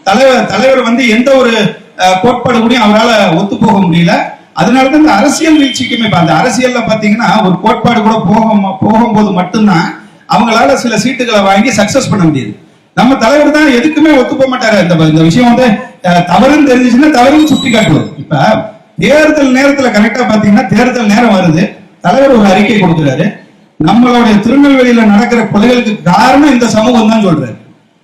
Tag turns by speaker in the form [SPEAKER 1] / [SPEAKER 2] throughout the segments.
[SPEAKER 1] தலைவர் வந்து எந்த ஒரு கோட்பாடு கூடயும் அவரால் ஒத்து போக முடியல. அதனாலதான் இந்த அரசியல் வீழ்ச்சிக்குமே அந்த அரசியல்ல பாத்தீங்கன்னா ஒரு கோட்பாடு கூட போகும்போது மட்டும்தான் அவங்களால சில சீட்டுகளை வாங்கி சக்சஸ் பண்ண முடியுது. நம்ம தலைவர் தான் எதுக்குமே ஒத்து போக மாட்டாரு. இந்த விஷயம் வந்து தவறுன்னு தெரிஞ்சிச்சுன்னா தவறுன்னு சுட்டி காட்டுவது. இப்ப தேர்தல் நேரத்துல கரெக்டா பாத்தீங்கன்னா தேர்தல் நேரம் வருது, தலைவர் ஒரு அறிக்கை கொடுக்கிறாரு, நம்மளுடைய திருநெல்வேலியில நடக்கிற கொலைகளுக்கு காரணம் இந்த சமூகம் தான் சொல்றாரு.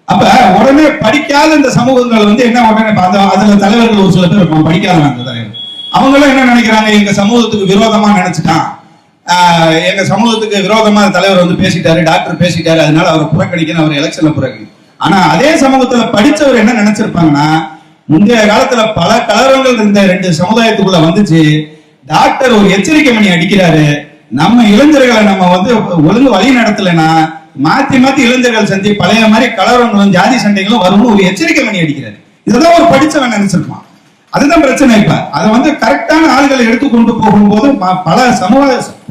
[SPEAKER 1] அப்ப உடனே படிக்காத இந்த சமூகங்கள் வந்து என்ன உடனே அதுல தலைவர்கள் ஒரு சில பேர் இருப்பாங்க படிக்காத அந்த தலைவர், அவங்களும் என்ன நினைக்கிறாங்க, எங்க சமூகத்துக்கு விரோதமா நினைச்சுட்டான், எங்க சமூகத்துக்கு விரோதமா தலைவர் வந்து பேசிட்டாரு, டாக்டர் பேசிட்டாரு, அதனால அவரை புறக்கணிக்கணும், அவர் எலெக்ஷன்ல புறக்கணி. ஆனா அதே சமூகத்துல படிச்சவர் என்ன நினைச்சிருப்பாங்கன்னா, முந்தைய காலத்துல பல கலவரங்கள் இந்த ரெண்டு சமுதாயத்துக்குள்ள வந்துச்சு, டாக்டர் ஒரு எச்சரிக்கை மணி அடிக்கிறாரு, நம்ம இளைஞர்களை நம்ம வந்து ஒழுங்கு வழி நடத்தலைன்னா மாத்தி மாத்தி இளைஞர்கள் சந்தி பழைய மாதிரி கலவரங்களும் ஜாதி சண்டைகளும் வரும்னு ஒரு எச்சரிக்கை மணி அடிக்கிறாரு. இதுதான் ஒரு படிச்சவன் நினைச்சிருப்பான். அதுதான் பிரச்சனை. இப்ப அதை வந்து கரெக்டான ஆளுகளை எடுத்துக்கொண்டு போகும்போது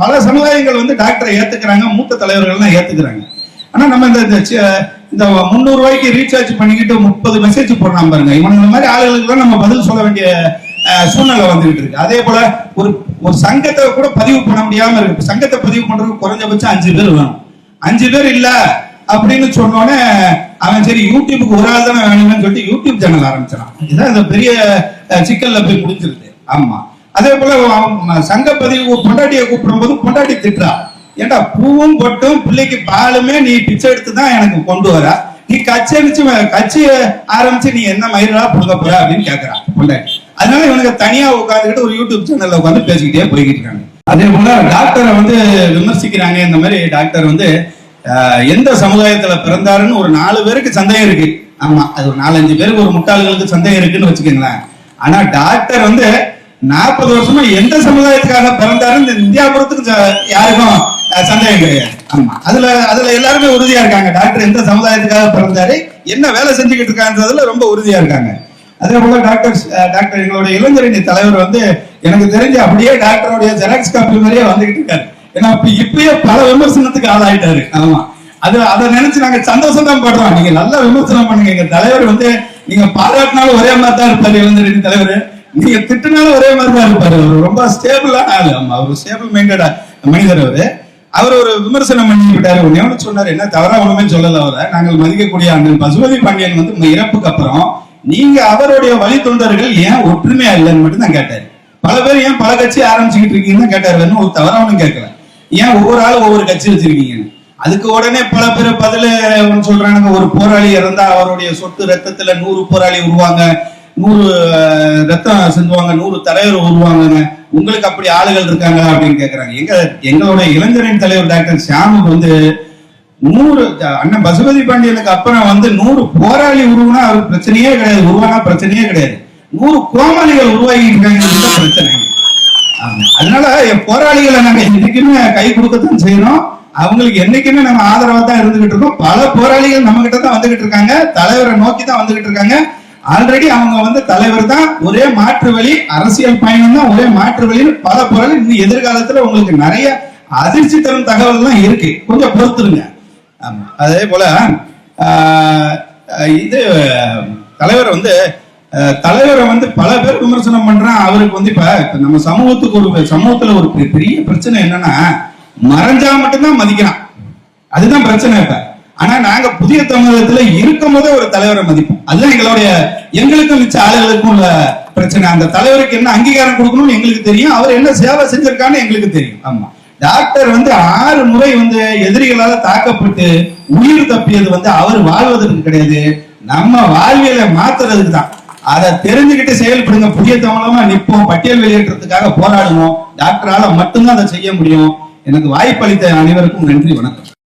[SPEAKER 1] பல சமுதாயங்கள் வந்து டாக்டரை ஏத்துக்கிறாங்க, மூத்த தலைவர்கள் ஏத்துக்கிறாங்க. ஆனா நம்ம இந்த 300 ரூபாய்க்கு ரீசார்ஜ் பண்ணிக்கிட்டு 30 மெசேஜ் போடுறான் பாருங்க, இவங்க மாதிரி ஆளுகளுக்கு நம்ம பதில் சொல்ல வேண்டிய சூழ்நிலை வந்துகிட்டு இருக்கு. அதே போல ஒரு சங்கத்தை கூட பதிவு பண்ண முடியாம இருக்கு. சங்கத்தை பதிவு பண்றதுக்கு குறைஞ்சபட்சம் 5 பேர் வேணும். 5 பேர் இல்ல அப்படின்னு சொன்னோன்னே அவன் சரி யூடியூபுக்கு ஒரு ஆள் தானே வேணும்னு சொல்லிட்டு யூடியூப் சேனல் ஆரம்பிச்சான். இதுதான் இந்த பெரிய சிக்கல்ல போய் முடிஞ்சிருது. ஆமா, அதே போல சங்க பதிவு பொண்டாட்டியை கூப்பிடும் போது பொண்டாட்டி திட்டுறா, ஏண்டா பூவும் பொட்டும் பிள்ளைக்கு பாலுமே நீ பிச்சை எடுத்து தான் எனக்கு கொண்டு வர, நீ கட்சி ஆரம்பிச்சு நீ என்ன மயிரா புடுங்க போற அப்படின்னு கேட்கறான் பொண்டாட்டி. அதனால இவனுக்கு தனியா உட்காந்துக்கிட்டு ஒரு யூடியூப் சேனல்ல உட்காந்து பேசிக்கிட்டே போய்கிட்டு இருக்காங்க. அதே போல டாக்டரை வந்து விமர்சிக்கிறாங்க. இந்த மாதிரி டாக்டர் வந்து எந்த சமுதாயத்துல பிறந்தாருன்னு ஒரு 4 பேருக்கு சந்தேகம் இருக்கு. ஆமா, அது ஒரு 4-5 பேருக்கு ஒரு முட்டாள்களுக்கு சந்தேகம் இருக்குன்னு வச்சுக்கோங்களேன். ஆனா டாக்டர் வந்து 40 வருஷமா எந்த சமுதாயத்துக்காக பிறந்தாருன்னு இந்தியாபுரத்துக்கு யாருக்கும் சந்தேகம் கிடையாது. ஆமா, அதுல எல்லாருமே உறுதியா இருக்காங்க. டாக்டர் எந்த சமுதாயத்துக்காக பிறந்தாரு, என்ன வேலை செஞ்சுக்கிட்டு இருக்கான்றதுல ரொம்ப உறுதியா இருக்காங்க. அதே போல டாக்டர் எங்களுடைய இளைஞரணி தலைவர் வந்து எனக்கு தெரிஞ்சு அப்படியே டாக்டருடைய ஜெராக்ஸ் காப்பி மாதிரியே வந்துகிட்டு இருக்காரு. ஏன்னா இப்பயே பல விமர்சனத்துக்கு ஆளாயிட்டாரு. ஆமா, அதை நினைச்சு நாங்க சந்தோஷம் தான் படுறோம். நீங்க நல்லா விமர்சனம் பண்ணுங்க. எங்க தலைவர் வந்து நீங்க பாராட்டினாலும் ஒரே மாதிரி தான் இருப்பாரு இளைஞரணி தலைவர், நீங்க திட்டினாலும் ஒரே மாதிரி தான் இருப்பாரு. அவர் ரொம்ப ஸ்டேபிளான ஆளு. ஆமா, அவர் ஸ்டேபிள் மைண்டட் மனிதர். அவர் ஒரு விமர்சனம் பண்ணி விட்டாரு. ஒன்னு சொன்னாரு, என்ன தவறா ஒண்ணுமே சொல்லல. அவரை நாங்கள் மதிக்கக்கூடிய அண்ணன் பசுபதி பாண்டியன் வந்து இறப்புக்கு அப்புறம் நீங்க அவருடைய வழி தொண்டர்கள் ஏன் ஒற்றுமையா இல்லைன்னு மட்டும் தான் கேட்டாரு. பல பேர் ஏன் பல கட்சி ஆரம்பிச்சுக்கிட்டு இருக்கீங்கன்னு கேட்டாரு. ஒரு தவறா ஒண்ணும் கேட்கல, ஏன் ஒவ்வொரு ஆளும் ஒவ்வொரு கட்சி வச்சிருக்கீங்கன்னு. அதுக்கு உடனே பல பேர் பதில சொல்றாங்க, ஒரு போராளி இறந்தா அவருடைய சொட்டு ரத்தத்துல 100 போராளி உருவாங்க, 100 ரத்தம் செஞ்சுவாங்க, 100 தலைவர் உருவாங்க, உங்களுக்கு அப்படி ஆளுகள் இருக்காங்க அப்படின்னு கேட்கறாங்க. எங்களுடைய இளைஞரின் தலைவர் டாக்டர் ஷியாமுக்கு வந்து 100 அண்ணன் பசுபதி பாண்டியனுக்கு அப்புறம் வந்து 100 போராளி உருவானா அவருக்கு பிரச்சனையே கிடையாது, உருவானா பிரச்சனையே கிடையாது. 100 கோமாளிகள் உருவாகிட்டு இருக்காங்க பிரச்சனை. அதனால போராளிகளை நாங்க என்னைக்குமே கை கொடுக்கத்தான் செய்யணும். அவங்களுக்கு என்னைக்குமே நம்ம ஆதரவா தான் இருந்துகிட்டு இருக்கோம். பல போராளிகள் நம்ம கிட்ட தான் வந்துகிட்டு இருக்காங்க, தலைவரை நோக்கி தான் வந்துகிட்டு இருக்காங்க. ஆல்ரெடி அவங்க வந்து தலைவர் தான் ஒரே மாற்று வழி, அரசியல் பயணம் தான் ஒரே மாற்று வழின்னு பல போராளி இன்னும் எதிர்காலத்துல உங்களுக்கு நிறைய அதிர்ச்சி தரும் தகவல் தான் இருக்கு, கொஞ்சம் பொறுத்துருங்க. அதே போல இது தலைவரை வந்து பல பேர் விமர்சனம் பண்றான். அவருக்கு வந்து இப்ப நம்ம சமூகத்துல ஒரு பெரிய பிரச்சனை என்னன்னா, மறைஞ்சா மட்டும்தான் மதிக்கிறான், அதுதான் பிரச்சனை இப்ப. ஆனா நாங்க புதிய தமிழகத்துல இருக்கும் போதே ஒரு தலைவரை மதிப்போம். அதுதான் எங்களுக்கும் மிச்ச ஆளுகளுக்கும் உள்ள பிரச்சனை. அந்த தலைவருக்கு என்ன அங்கீகாரம் கொடுக்கணும்னு எங்களுக்கு தெரியும், அவர் என்ன சேவை செஞ்சிருக்கான்னு எங்களுக்கு தெரியும். ஆமா, டாக்டர் வந்து 6 முறை வந்து எதிரிகளால தாக்கப்பட்டு உயிர் தப்பியது வந்து அவர் வாழ்வதற்கு கிடையாது, நம்ம வாழ்வியலை மாத்துறதுக்கு தான். அதை தெரிஞ்சுக்கிட்டு செயல்படுங்க. புதிய தமிழமா நிற்போம், பட்டியல் வெளியேற்றத்துக்காக போராடுவோம். டாக்டரால மட்டும்தான் அதை செய்ய முடியும். எனக்கு வாய்ப்பு அளித்த அனைவருக்கும் நன்றி, வணக்கம்.